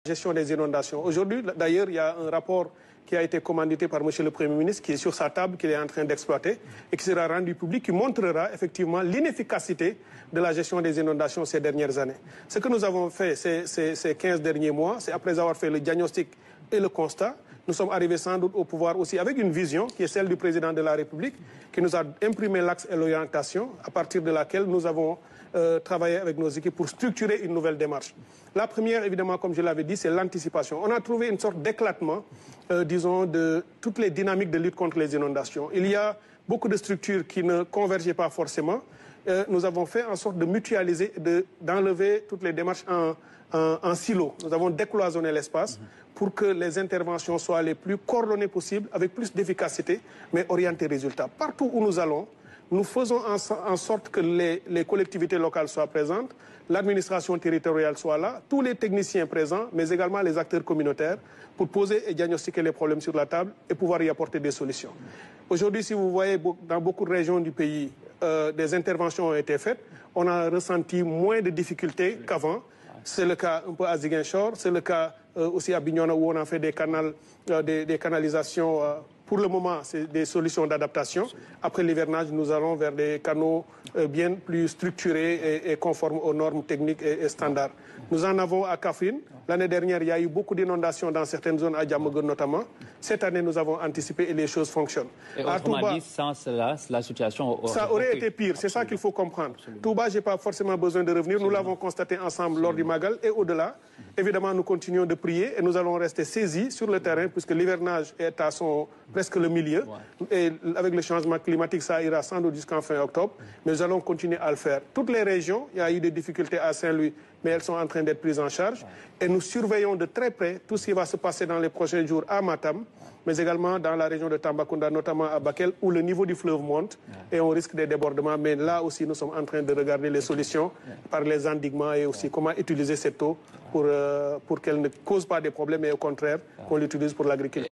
Gestion des inondations. Aujourd'hui, d'ailleurs, il y a un rapport qui a été commandité par M. le Premier ministre, qui est sur sa table, qu'il est en train d'exploiter, et qui sera rendu public, qui montrera effectivement l'inefficacité de la gestion des inondations ces dernières années. Ce que nous avons fait ces 15 derniers mois, c'est après avoir fait le diagnostic et le constat, nous sommes arrivés sans doute au pouvoir aussi avec une vision qui est celle du président de la République, qui nous a imprimé l'axe et l'orientation, à partir de laquelle nous avons travaillé avec nos équipes pour structurer une nouvelle démarche. La première, évidemment, comme je l'avais dit, c'est l'anticipation. On a trouvé une sorte d'éclatement, disons, de toutes les dynamiques de lutte contre les inondations. Il y a beaucoup de structures qui ne convergeaient pas forcément. Nous avons fait en sorte de mutualiser, d'enlever toutes les démarches en silo. Nous avons décloisonné l'espace pour que les interventions soient les plus coordonnées possibles, avec plus d'efficacité, mais orientées résultats. Partout où nous allons, nous faisons en sorte que les collectivités locales soient présentes, l'administration territoriale soit là, tous les techniciens présents, mais également les acteurs communautaires, pour poser et diagnostiquer les problèmes sur la table et pouvoir y apporter des solutions. Aujourd'hui, si vous voyez, dans beaucoup de régions du pays, des interventions ont été faites. On a ressenti moins de difficultés qu'avant. C'est le cas un peu à Ziguinchor, c'est le cas aussi à Bignona où on a fait des canalisations. Pour le moment, c'est des solutions d'adaptation. Après l'hivernage, nous allons vers des canaux bien plus structurés et conformes aux normes techniques et standards. Nous en avons à Kaffrine. L'année dernière, il y a eu beaucoup d'inondations dans certaines zones, à Diamaguène notamment. Cette année, nous avons anticipé et les choses fonctionnent. Et autrement dit, sans cela, la situation aurait été pire. C'est ça qu'il faut comprendre. Touba, je n'ai pas forcément besoin de revenir. Nous l'avons constaté ensemble lors du Magal et au-delà. Évidemment, nous continuons de prier et nous allons rester saisis sur le terrain puisque l'hivernage est à presque le milieu. Et avec le changement climatique, ça ira sans doute jusqu'en fin octobre. Mais nous allons continuer à le faire. Toutes les régions, il y a eu des difficultés à Saint-Louis, mais elles sont en train d'être prises en charge. Et nous surveillons de très près tout ce qui va se passer dans les prochains jours à Matam, mais également dans la région de Tambacounda, notamment à Bakel, où le niveau du fleuve monte et on risque des débordements. Mais là aussi, nous sommes en train de regarder les solutions par les endiguements et aussi comment utiliser cette eau pour qu'elle ne cause pas des problèmes et au contraire, qu'on l'utilise pour l'agriculture.